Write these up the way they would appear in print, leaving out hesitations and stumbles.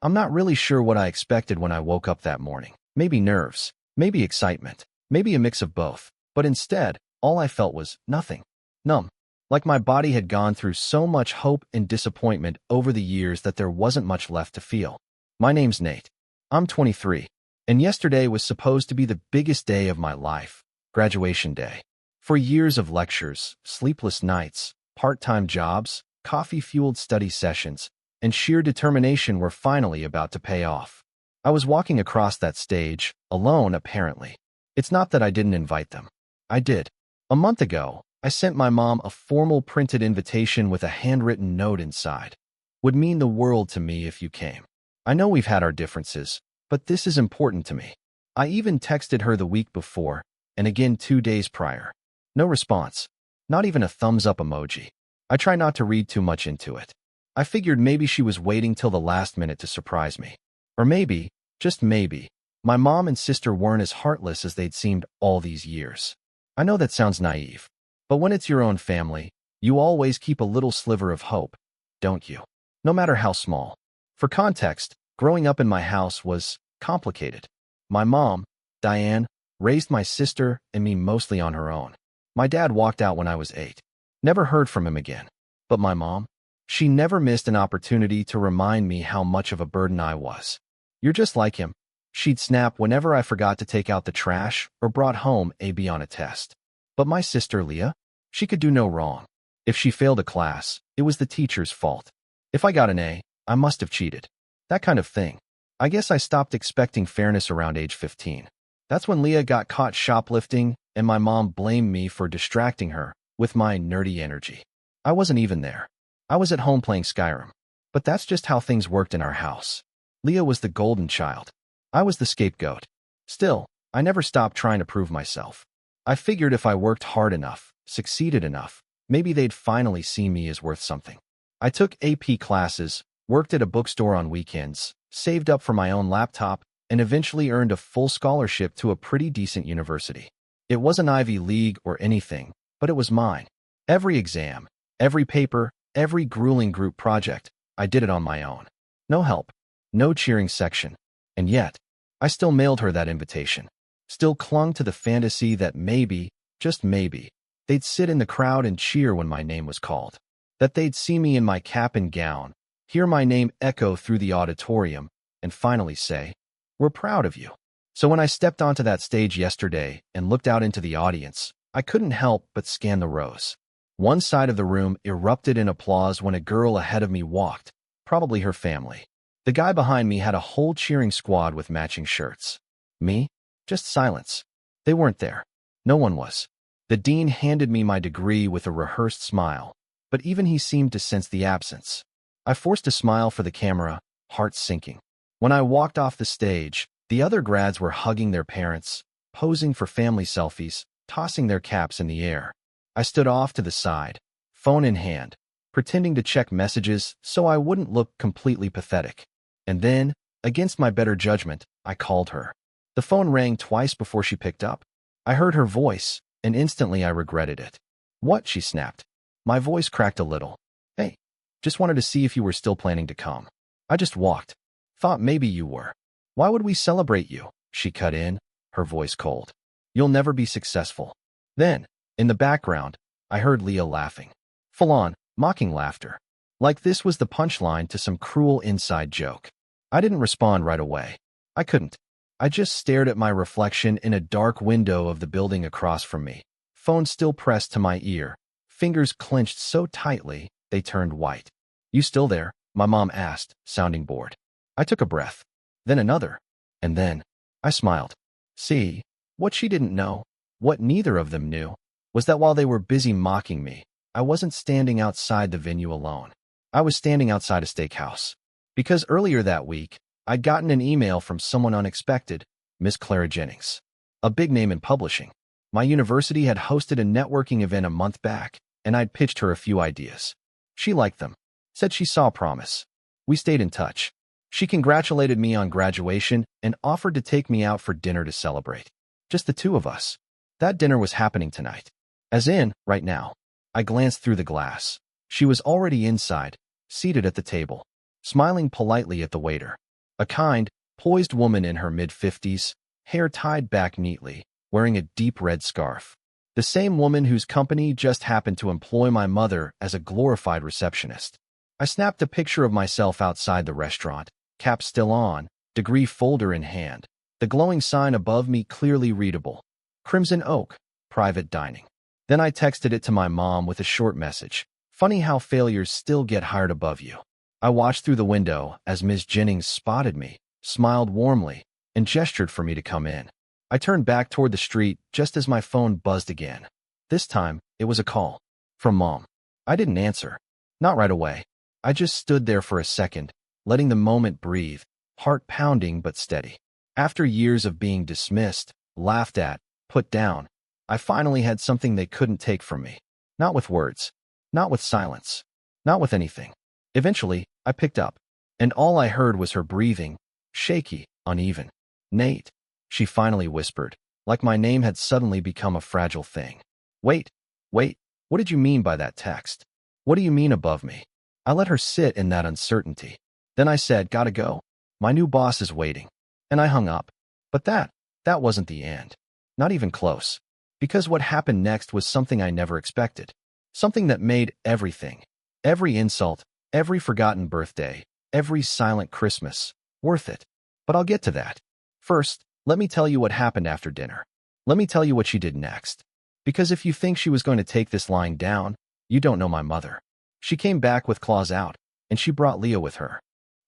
I'm not really sure what I expected when I woke up that morning. Maybe nerves, maybe excitement, maybe a mix of both. But instead, all I felt was nothing. Numb. Like my body had gone through so much hope and disappointment over the years that there wasn't much left to feel. My name's Nate. I'm 23. And yesterday was supposed to be the biggest day of my life, graduation day. For years of lectures, sleepless nights, part-time jobs, coffee-fueled study sessions, and sheer determination were finally about to pay off. I was walking across that stage, alone apparently. It's not that I didn't invite them. I did. A month ago, I sent my mom a formal printed invitation with a handwritten note inside. Would mean the world to me if you came. I know we've had our differences, but this is important to me. I even texted her the week before, and again 2 days prior. No response. Not even a thumbs up emoji. I try not to read too much into it. I figured maybe she was waiting till the last minute to surprise me. Or maybe, just maybe, my mom and sister weren't as heartless as they'd seemed all these years. I know that sounds naive, but when it's your own family, you always keep a little sliver of hope, don't you? No matter how small. For context, growing up in my house was complicated. My mom, Diane, raised my sister and me mostly on her own. My dad walked out when I was 8. Never heard from him again. But my mom? She never missed an opportunity to remind me how much of a burden I was. You're just like him. She'd snap whenever I forgot to take out the trash or brought home a B on a test. But my sister Leah? She could do no wrong. If she failed a class, it was the teacher's fault. If I got an A, I must have cheated. That kind of thing. I guess I stopped expecting fairness around age 15. That's when Leah got caught shoplifting and my mom blamed me for distracting her with my nerdy energy. I wasn't even there. I was at home playing Skyrim. But that's just how things worked in our house. Leah was the golden child. I was the scapegoat. Still, I never stopped trying to prove myself. I figured if I worked hard enough, succeeded enough, maybe they'd finally see me as worth something. I took AP classes, worked at a bookstore on weekends, saved up for my own laptop, and eventually earned a full scholarship to a pretty decent university. It wasn't Ivy League or anything, but it was mine. Every exam, every paper, every grueling group project, I did it on my own. No help, no cheering section. And yet, I still mailed her that invitation. Still clung to the fantasy that maybe, just maybe, they'd sit in the crowd and cheer when my name was called. That they'd see me in my cap and gown, hear my name echo through the auditorium, and finally say, "We're proud of you." So when I stepped onto that stage yesterday and looked out into the audience, I couldn't help but scan the rows. One side of the room erupted in applause when a girl ahead of me walked, probably her family. The guy behind me had a whole cheering squad with matching shirts. Me? Just silence. They weren't there. No one was. The dean handed me my degree with a rehearsed smile, but even he seemed to sense the absence. I forced a smile for the camera, heart sinking. When I walked off the stage, the other grads were hugging their parents, posing for family selfies, tossing their caps in the air. I stood off to the side, phone in hand, pretending to check messages so I wouldn't look completely pathetic. And then, against my better judgment, I called her. The phone rang twice before she picked up. I heard her voice, and instantly I regretted it. "What?" she snapped. My voice cracked a little. "Hey, just wanted to see if you were still planning to come. I just walked. Thought maybe you were. Why would we celebrate you?" She cut in, her voice cold. "You'll never be successful." Then, in the background, I heard Leah laughing. Full-on, mocking laughter. Like this was the punchline to some cruel inside joke. I didn't respond right away. I couldn't. I just stared at my reflection in a dark window of the building across from me, phone still pressed to my ear, fingers clenched so tightly they turned white. "You still there?" my mom asked, sounding bored. I took a breath, then another, and then I smiled. See, what she didn't know, what neither of them knew, was that while they were busy mocking me, I wasn't standing outside the venue alone. I was standing outside a steakhouse. Because earlier that week, I'd gotten an email from someone unexpected, Miss Clara Jennings, a big name in publishing. My university had hosted a networking event a month back, and I'd pitched her a few ideas. She liked them, said she saw promise. We stayed in touch. She congratulated me on graduation and offered to take me out for dinner to celebrate. Just the two of us. That dinner was happening tonight. As in, right now. I glanced through the glass. She was already inside, seated at the table, smiling politely at the waiter. A kind, poised woman in her mid-50s, hair tied back neatly, wearing a deep red scarf. The same woman whose company just happened to employ my mother as a glorified receptionist. I snapped a picture of myself outside the restaurant, cap still on, degree folder in hand, the glowing sign above me clearly readable. Crimson Oak, private dining. Then I texted it to my mom with a short message. Funny how failures still get hired above you. I watched through the window as Ms. Jennings spotted me, smiled warmly, and gestured for me to come in. I turned back toward the street just as my phone buzzed again. This time, it was a call. From Mom. I didn't answer. Not right away. I just stood there for a second, letting the moment breathe, heart pounding but steady. After years of being dismissed, laughed at, put down, I finally had something they couldn't take from me. Not with words. Not with silence. Not with anything. Eventually, I picked up, and all I heard was her breathing, shaky, uneven. Nate, she finally whispered, like my name had suddenly become a fragile thing. Wait, what did you mean by that text? What do you mean above me? I let her sit in that uncertainty. Then I said, gotta go. My new boss is waiting. And I hung up. But that wasn't the end. Not even close. Because what happened next was something I never expected. Something that made everything, every insult, every forgotten birthday, every silent Christmas, worth it. But I'll get to that. First, let me tell you what happened after dinner. Let me tell you what she did next. Because if you think she was going to take this lying down, you don't know my mother. She came back with claws out, and she brought Leah with her.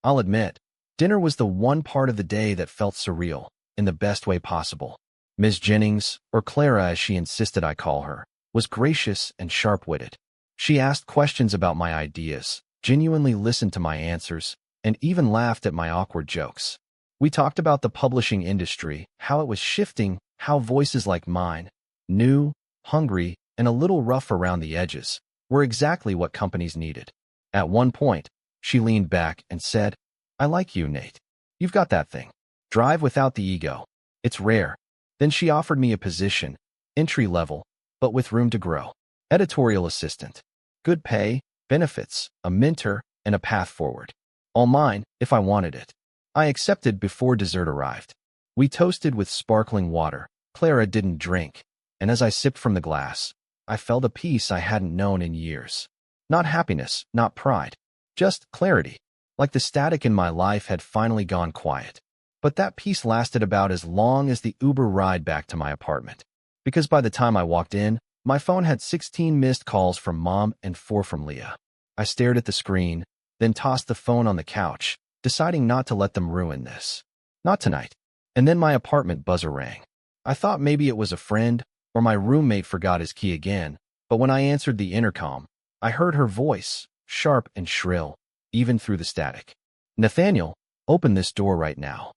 I'll admit, dinner was the one part of the day that felt surreal, in the best way possible. Ms. Jennings, or Clara as she insisted I call her, was gracious and sharp-witted. She asked questions about my ideas, genuinely listened to my answers, and even laughed at my awkward jokes. We talked about the publishing industry, how it was shifting, how voices like mine, new, hungry, and a little rough around the edges, were exactly what companies needed. At one point, she leaned back and said, I like you, Nate. You've got that thing. Drive without the ego. It's rare. Then she offered me a position, entry level, but with room to grow. Editorial assistant. Good pay, benefits, a mentor, and a path forward. All mine, if I wanted it. I accepted before dessert arrived. We toasted with sparkling water. Clara didn't drink, and as I sipped from the glass, I felt a peace I hadn't known in years. Not happiness, not pride. Just clarity. Like the static in my life had finally gone quiet. But that peace lasted about as long as the Uber ride back to my apartment. Because by the time I walked in, my phone had 16 missed calls from Mom and 4 from Leah. I stared at the screen, then tossed the phone on the couch, deciding not to let them ruin this. Not tonight. And then my apartment buzzer rang. I thought maybe it was a friend, or my roommate forgot his key again, but when I answered the intercom, I heard her voice, sharp and shrill, even through the static. Nathaniel, open this door right now.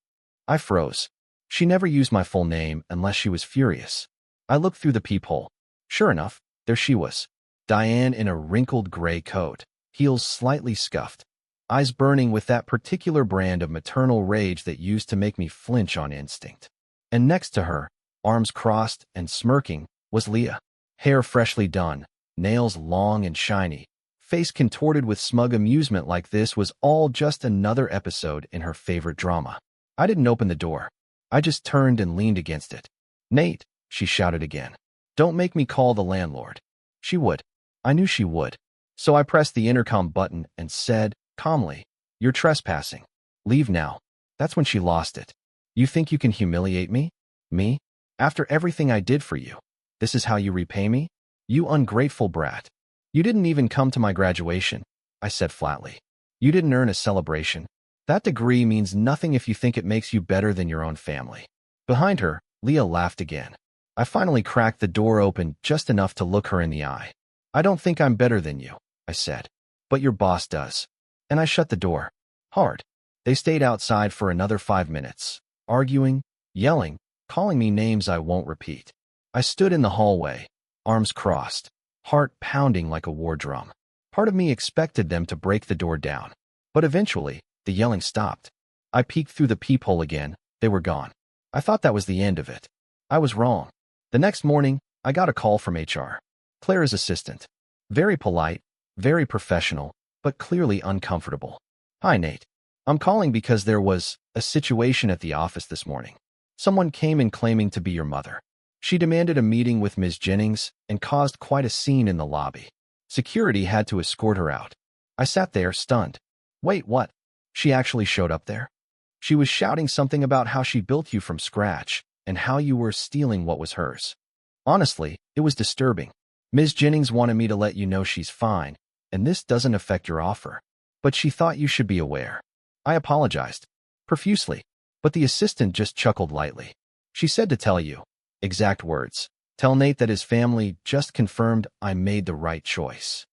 I froze. She never used my full name unless she was furious. I looked through the peephole. Sure enough, there she was. Diane in a wrinkled gray coat, heels slightly scuffed, eyes burning with that particular brand of maternal rage that used to make me flinch on instinct. And next to her, arms crossed and smirking, was Leah. Hair freshly done, nails long and shiny, face contorted with smug amusement like this was all just another episode in her favorite drama. I didn't open the door. I just turned and leaned against it. Nate, she shouted again. Don't make me call the landlord. She would. I knew she would. So I pressed the intercom button and said, calmly, you're trespassing. Leave now. That's when she lost it. You think you can humiliate me? Me? After everything I did for you. This is how you repay me? You ungrateful brat. You didn't even come to my graduation, I said flatly. You didn't earn a celebration. That degree means nothing if you think it makes you better than your own family. Behind her, Leah laughed again. I finally cracked the door open just enough to look her in the eye. I don't think I'm better than you, I said. But your boss does. And I shut the door. Hard. They stayed outside for another 5 minutes, arguing, yelling, calling me names I won't repeat. I stood in the hallway, arms crossed, heart pounding like a war drum. Part of me expected them to break the door down. But eventually, the yelling stopped. I peeked through the peephole again. They were gone. I thought that was the end of it. I was wrong. The next morning, I got a call from HR. Clara's assistant. Very polite, very professional, but clearly uncomfortable. Hi, Nate. I'm calling because there was a situation at the office this morning. Someone came in claiming to be your mother. She demanded a meeting with Ms. Jennings and caused quite a scene in the lobby. Security had to escort her out. I sat there, stunned. Wait, what? She actually showed up there? She was shouting something about how she built you from scratch and how you were stealing what was hers. Honestly, it was disturbing. Ms. Jennings wanted me to let you know she's fine, and this doesn't affect your offer. But she thought you should be aware. I apologized profusely, but the assistant just chuckled lightly. She said to tell you, exact words, tell Nate that his family just confirmed I made the right choice.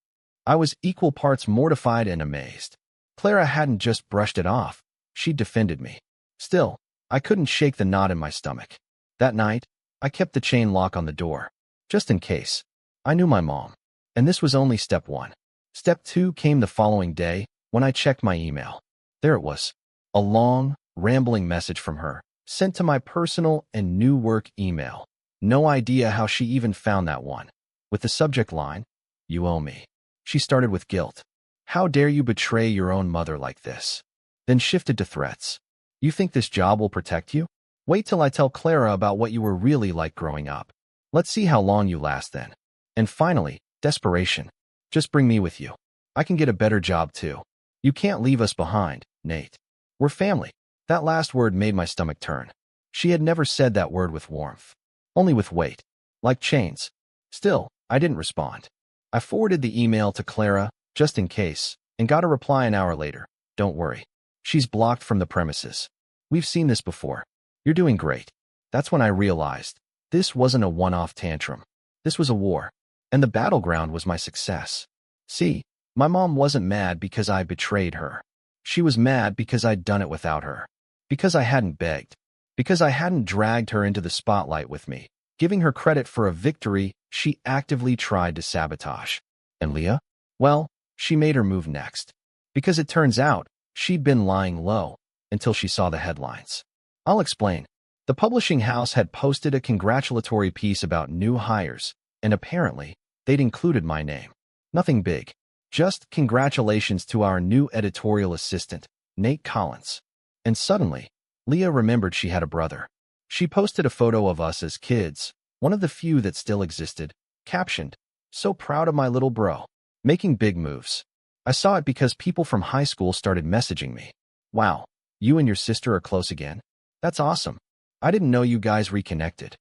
I was equal parts mortified and amazed. Clara hadn't just brushed it off. She defended me. Still, I couldn't shake the knot in my stomach. That night, I kept the chain lock on the door, just in case. I knew my mom, and this was only step one. Step two came the following day when I checked my email. There it was, a long, rambling message from her, sent to my personal and new work email. No idea how she even found that one. With the subject line, "You owe me." She started with guilt. "How dare you betray your own mother like this?" Then shifted to threats. "You think this job will protect you? Wait till I tell Clara about what you were really like growing up. Let's see how long you last then." And finally, desperation. "Just bring me with you. I can get a better job too. You can't leave us behind, Nate. We're family." That last word made my stomach turn. She had never said that word with warmth, only with weight, like chains. Still, I didn't respond. I forwarded the email to Clara, just in case, and got a reply an hour later. "Don't worry. She's blocked from the premises. We've seen this before. You're doing great." That's when I realized this wasn't a one-off tantrum. This was a war, and the battleground was my success. See, my mom wasn't mad because I betrayed her. She was mad because I'd done it without her. Because I hadn't begged. Because I hadn't dragged her into the spotlight with me, giving her credit for a victory she actively tried to sabotage. And Leah? Well, she made her move next. Because it turns out, she'd been lying low until she saw the headlines. I'll explain. The publishing house had posted a congratulatory piece about new hires, and apparently, they'd included my name. Nothing big. Just congratulations to our new editorial assistant, Nate Collins. And suddenly, Leah remembered she had a brother. She posted a photo of us as kids, one of the few that still existed, captioned, "So proud of my little bro. Making big moves." I saw it because people from high school started messaging me. "Wow, you and your sister are close again? That's awesome. I didn't know you guys reconnected."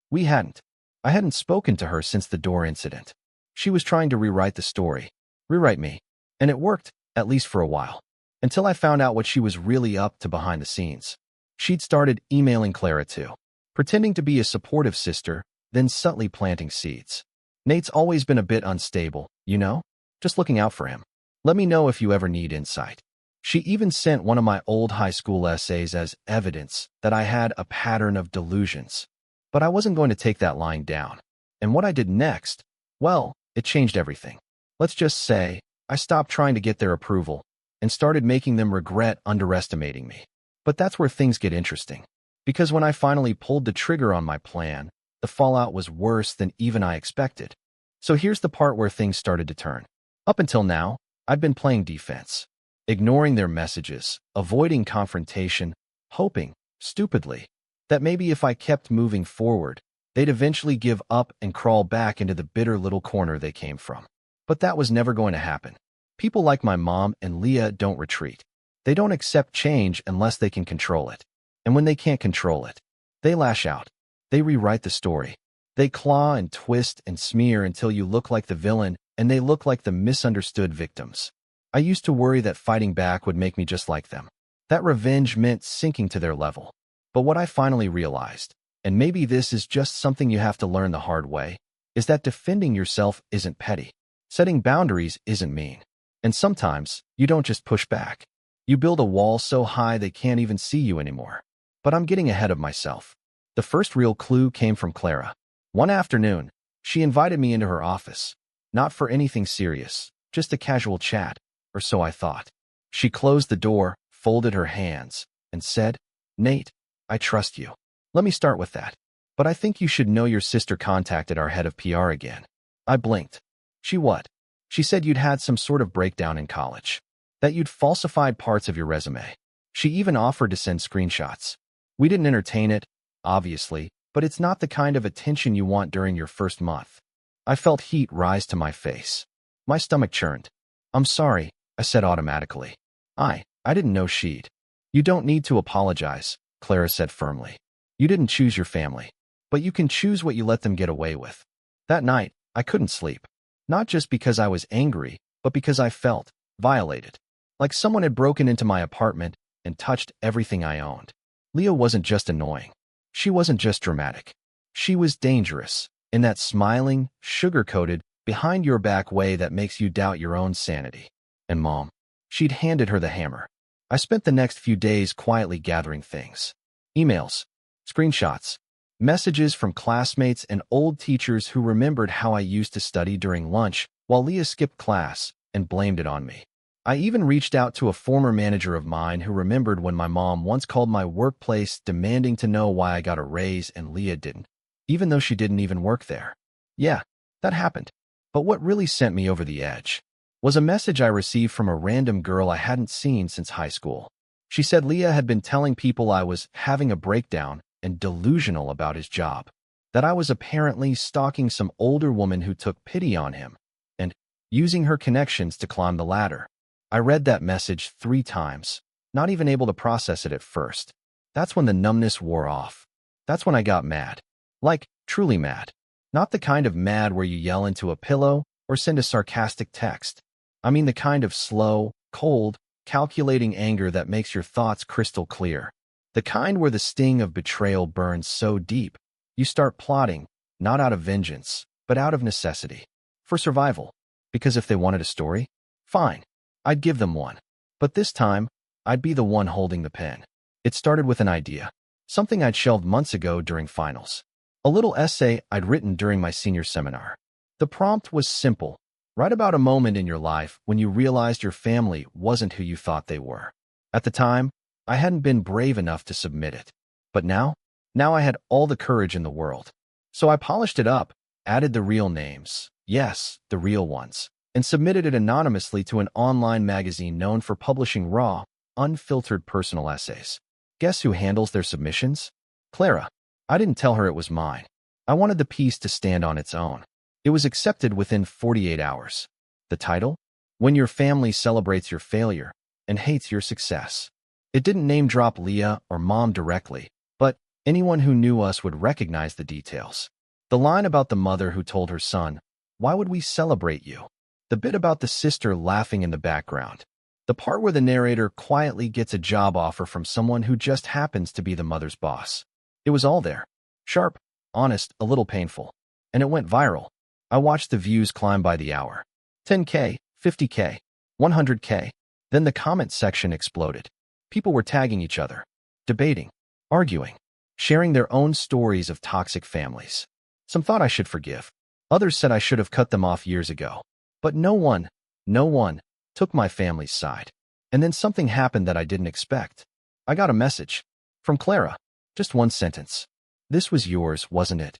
We hadn't. I hadn't spoken to her since the door incident. She was trying to rewrite the story. Rewrite me. And it worked, at least for a while. Until I found out what she was really up to behind the scenes. She'd started emailing Clara too, pretending to be a supportive sister, then subtly planting seeds. "Nate's always been a bit unstable, you know? Just looking out for him. Let me know if you ever need insight." She even sent one of my old high school essays as evidence that I had a pattern of delusions. But I wasn't going to take that lying down. And what I did next, well, it changed everything. Let's just say, I stopped trying to get their approval and started making them regret underestimating me. But that's where things get interesting. Because when I finally pulled the trigger on my plan, the fallout was worse than even I expected. So here's the part where things started to turn. Up until now, I'd been playing defense, ignoring their messages, avoiding confrontation, hoping, stupidly, that maybe if I kept moving forward, they'd eventually give up and crawl back into the bitter little corner they came from. But that was never going to happen. People like my mom and Leah don't retreat. They don't accept change unless they can control it. And when they can't control it, they lash out. They rewrite the story. They claw and twist and smear until you look like the villain and they look like the misunderstood victims. I used to worry that fighting back would make me just like them. That revenge meant sinking to their level. But what I finally realized, and maybe this is just something you have to learn the hard way, is that defending yourself isn't petty. Setting boundaries isn't mean. And sometimes, you don't just push back. You build a wall so high they can't even see you anymore. But I'm getting ahead of myself. The first real clue came from Clara. One afternoon, she invited me into her office. Not for anything serious, just a casual chat, or so I thought. She closed the door, folded her hands, and said, "Nate, I trust you. Let me start with that. But I think you should know your sister contacted our head of PR again." I blinked. "She what?" "She said you'd had some sort of breakdown in college. That you'd falsified parts of your resume. She even offered to send screenshots. We didn't entertain it, obviously, but it's not the kind of attention you want during your first month. I felt heat rise to my face. My stomach churned. I'm sorry, I said automatically. I didn't know she'd. You don't need to apologize, Clara said firmly. You didn't choose your family, but you can choose what you let them get away with. That night, I couldn't sleep. Not just because I was angry, but because I felt violated. Like someone had broken into my apartment and touched everything I owned. Leah wasn't just annoying. She wasn't just dramatic. She was dangerous, in that smiling, sugar-coated, behind-your-back way that makes you doubt your own sanity. And Mom, she'd handed her the hammer. I spent the next few days quietly gathering things. Emails, screenshots, messages from classmates and old teachers who remembered how I used to study during lunch while Leah skipped class and blamed it on me. I even reached out to a former manager of mine who remembered when my mom once called my workplace demanding to know why I got a raise and Leah didn't, even though she didn't even work there. Yeah, that happened. But what really sent me over the edge was a message I received from a random girl I hadn't seen since high school. She said Leah had been telling people I was having a breakdown and delusional about his job, that I was apparently stalking some older woman who took pity on him and using her connections to climb the ladder. I read that message 3 times, not even able to process it at first. That's when the numbness wore off. That's when I got mad. Like, truly mad. Not the kind of mad where you yell into a pillow or send a sarcastic text. I mean the kind of slow, cold, calculating anger that makes your thoughts crystal clear. The kind where the sting of betrayal burns so deep, you start plotting, not out of vengeance, but out of necessity. For survival. Because if they wanted a story, fine, I'd give them one. But this time, I'd be the one holding the pen. It started with an idea. Something I'd shelved months ago during finals. A little essay I'd written during my senior seminar. The prompt was simple. Write about a moment in your life when you realized your family wasn't who you thought they were. At the time, I hadn't been brave enough to submit it. But now I had all the courage in the world. So I polished it up, added the real names, yes, the real ones, and submitted it anonymously to an online magazine known for publishing raw, unfiltered personal essays. Guess who handles their submissions? Clara. I didn't tell her it was mine. I wanted the piece to stand on its own. It was accepted within 48 hours. The title? When Your Family Celebrates Your Failure and Hates Your Success. It didn't name-drop Leah or Mom directly, but anyone who knew us would recognize the details. The line about the mother who told her son, "Why would we celebrate you?" The bit about the sister laughing in the background. The part where the narrator quietly gets a job offer from someone who just happens to be the mother's boss. It was all there. Sharp, honest, a little painful. And it went viral. I watched the views climb by the hour. 10K, 50K, 100K. Then the comment section exploded. People were tagging each other, debating, arguing, sharing their own stories of toxic families. Some thought I should forgive. Others said I should have cut them off years ago. But no one took my family's side. And then something happened that I didn't expect. I got a message. From Clara. Just one sentence. "This was yours, wasn't it?"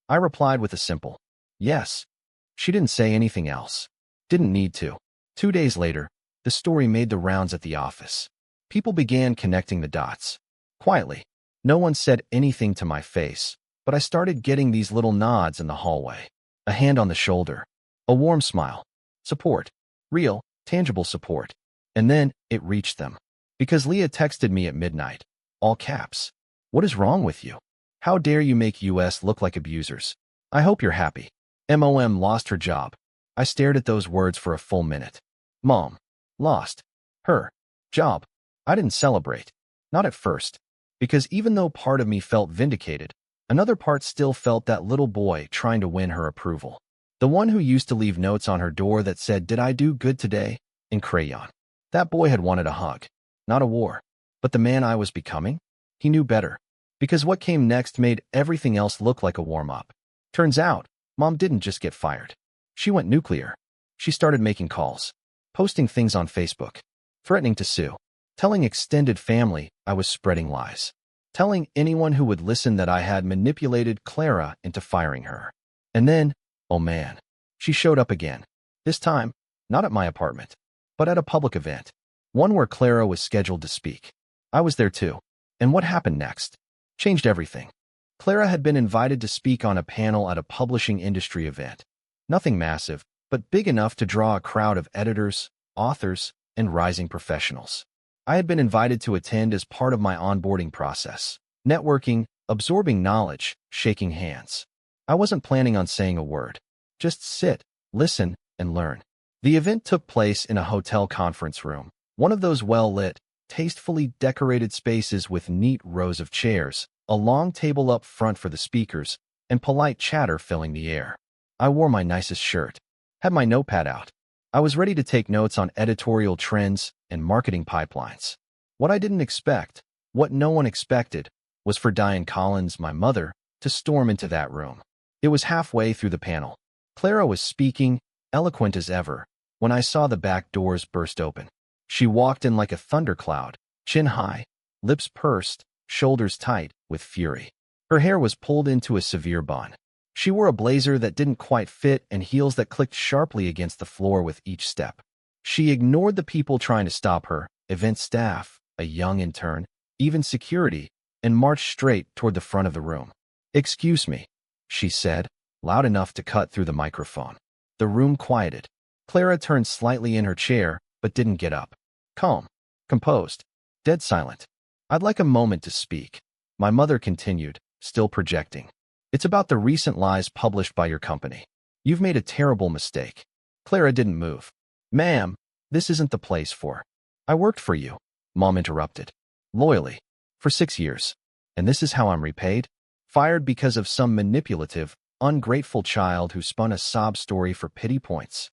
I replied with a simple, "Yes." She didn't say anything else. Didn't need to. 2 days later, the story made the rounds at the office. People began connecting the dots. Quietly. No one said anything to my face, but I started getting these little nods in the hallway. A hand on the shoulder. A warm smile. Support. Real, tangible support. And then it reached them. Because Leah texted me at midnight. All caps. "What is wrong with you? How dare you make US look like abusers? I hope you're happy. MOM lost her job." I stared at those words for a full minute. Mom. Lost. Her. Job. I didn't celebrate. Not at first. Because even though part of me felt vindicated, another part still felt that little boy trying to win her approval. The one who used to leave notes on her door that said, "Did I do good today?" in crayon. That boy had wanted a hug. Not a war. But the man I was becoming? He knew better. Because what came next made everything else look like a warm-up. Turns out, Mom didn't just get fired. She went nuclear. She started making calls, posting things on Facebook, threatening to sue, telling extended family I was spreading lies, telling anyone who would listen that I had manipulated Clara into firing her. And then, oh man, she showed up again. This time, not at my apartment, but at a public event. One where Clara was scheduled to speak. I was there too. And what happened next? Changed everything. Clara had been invited to speak on a panel at a publishing industry event. Nothing massive, but big enough to draw a crowd of editors, authors, and rising professionals. I had been invited to attend as part of my onboarding process. Networking, absorbing knowledge, shaking hands. I wasn't planning on saying a word. Just sit, listen, and learn. The event took place in a hotel conference room, one of those well-lit, tastefully decorated spaces with neat rows of chairs, a long table up front for the speakers, and polite chatter filling the air. I wore my nicest shirt, had my notepad out. I was ready to take notes on editorial trends and marketing pipelines. What I didn't expect, what no one expected, was for Diane Collins, my mother, to storm into that room. It was halfway through the panel. Clara was speaking, eloquent as ever, when I saw the back doors burst open. She walked in like a thundercloud, chin high, lips pursed, shoulders tight with fury. Her hair was pulled into a severe bun. She wore a blazer that didn't quite fit and heels that clicked sharply against the floor with each step. She ignored the people trying to stop her, event staff, a young intern, even security, and marched straight toward the front of the room. "Excuse me," she said, loud enough to cut through the microphone. The room quieted. Clara turned slightly in her chair, but didn't get up. Calm, composed, dead silent. "I'd like a moment to speak," my mother continued, still projecting. "It's about the recent lies published by your company. You've made a terrible mistake." Clara didn't move. "Ma'am, this isn't the place for—" "I worked for you," Mom interrupted. "Loyally. For 6 years. And this is how I'm repaid? Fired because of some manipulative, ungrateful child who spun a sob story for pity points."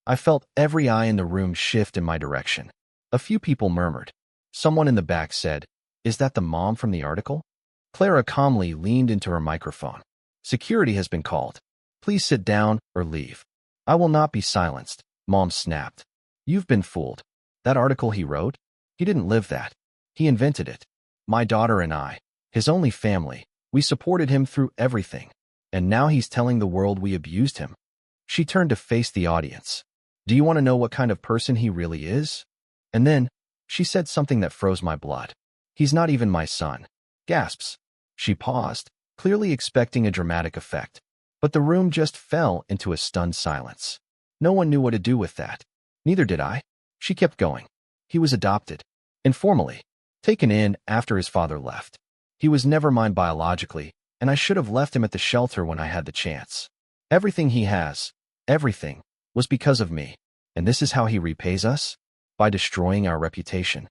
I felt every eye in the room shift in my direction. A few people murmured. Someone in the back said, "Is that the mom from the article?" Clara calmly leaned into her microphone. "Security has been called. Please sit down or leave." "I will not be silenced," Mom snapped. "You've been fooled. That article he wrote? He didn't live that. He invented it. My daughter and I, his only family, we supported him through everything. And now he's telling the world we abused him." She turned to face the audience. "Do you want to know what kind of person he really is?" And then, she said something that froze my blood. "He's not even my son." Gasps. She paused, clearly expecting a dramatic effect. But the room just fell into a stunned silence. No one knew what to do with that. Neither did I. She kept going. "He was adopted. Informally. Taken in after his father left. He was never mine biologically, and I should have left him at the shelter when I had the chance. Everything he has, everything, was because of me. And this is how he repays us? By destroying our reputation."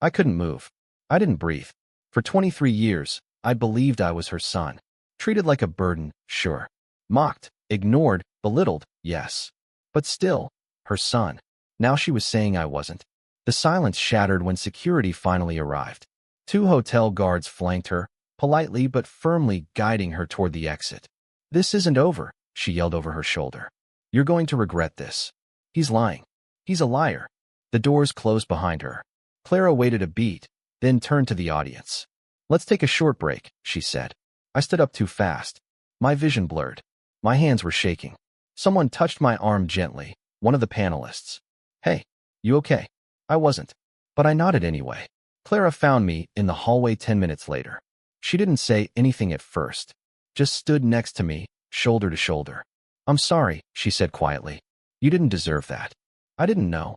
I couldn't move. I didn't breathe. For 23 years, I believed I was her son. Treated like a burden, sure. Mocked, ignored, belittled, yes. But still, her son. Now she was saying I wasn't. The silence shattered when security finally arrived. 2 hotel guards flanked her, politely but firmly guiding her toward the exit. "This isn't over," she yelled over her shoulder. "You're going to regret this. He's lying. He's a liar." The doors closed behind her. Clara waited a beat, then turned to the audience. "Let's take a short break," she said. I stood up too fast. My vision blurred. My hands were shaking. Someone touched my arm gently, one of the panelists. "Hey, you okay?" I wasn't, but I nodded anyway. Clara found me in the hallway 10 minutes later. She didn't say anything at first, just stood next to me, shoulder to shoulder. "I'm sorry," she said quietly. "You didn't deserve that." "I didn't know,"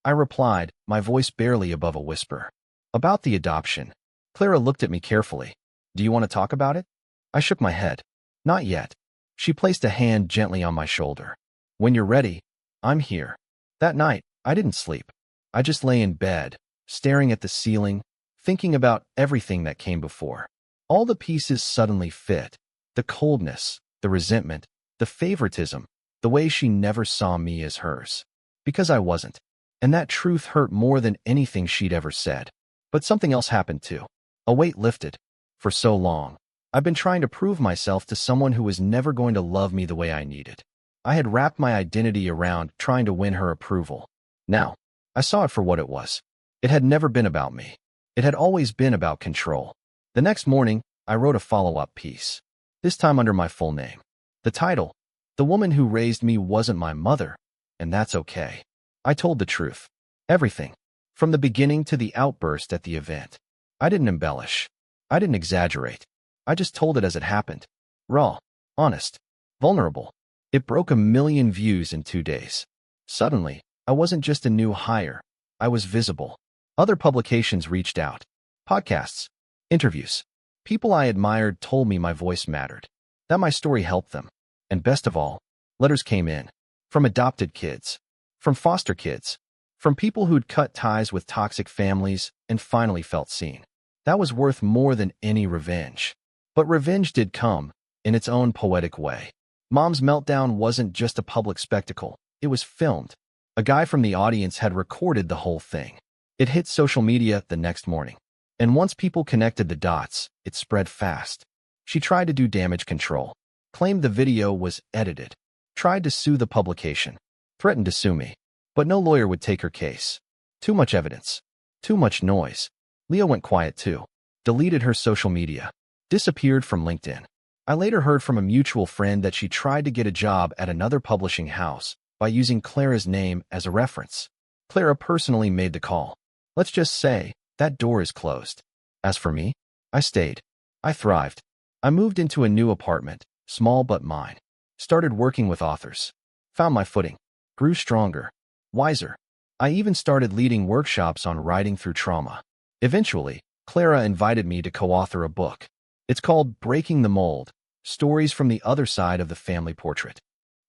I replied, my voice barely above a whisper. "About the adoption." Clara looked at me carefully. "Do you want to talk about it?" I shook my head. "Not yet." She placed a hand gently on my shoulder. "When you're ready, I'm here." That night, I didn't sleep. I just lay in bed, staring at the ceiling, thinking about everything that came before. All the pieces suddenly fit. The coldness, the resentment, the favoritism, the way she never saw me as hers. Because I wasn't. And that truth hurt more than anything she'd ever said. But something else happened too. A weight lifted. For so long, I've been trying to prove myself to someone who was never going to love me the way I needed. I had wrapped my identity around trying to win her approval. Now, I saw it for what it was. It had never been about me. It had always been about control. The next morning, I wrote a follow-up piece. This time under my full name. The title, "The Woman Who Raised Me Wasn't My Mother, and That's Okay." I told the truth. Everything. From the beginning to the outburst at the event. I didn't embellish. I didn't exaggerate. I just told it as it happened. Raw, honest, vulnerable. It broke 1 million views in 2 days. Suddenly, I wasn't just a new hire. I was visible. Other publications reached out. Podcasts, interviews. People I admired told me my voice mattered, that my story helped them. And best of all, letters came in. From adopted kids, from foster kids, from people who'd cut ties with toxic families and finally felt seen. That was worth more than any revenge. But revenge did come, in its own poetic way. Mom's meltdown wasn't just a public spectacle. It was filmed. A guy from the audience had recorded the whole thing. It hit social media the next morning. And once people connected the dots, it spread fast. She tried to do damage control, claimed the video was edited, tried to sue the publication, threatened to sue me. But no lawyer would take her case. Too much evidence. Too much noise. Leah went quiet too. Deleted her social media. Disappeared from LinkedIn. I later heard from a mutual friend that she tried to get a job at another publishing house by using Clara's name as a reference. Clara personally made the call. Let's just say, that door is closed. As for me, I stayed. I thrived. I moved into a new apartment, small but mine. Started working with authors. Found my footing. Grew stronger. Wiser. I even started leading workshops on writing through trauma. Eventually, Clara invited me to co-author a book. It's called Breaking the Mold, Stories from the Other Side of the Family Portrait.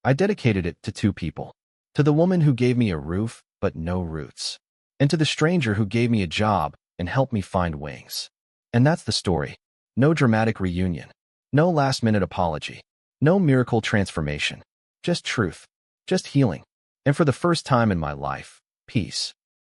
I dedicated it to 2 people. To the woman who gave me a roof, but no roots. And to the stranger who gave me a job and helped me find wings. And that's the story. No dramatic reunion. No last-minute apology. No miracle transformation. Just truth. Just healing. And for the first time in my life, peace.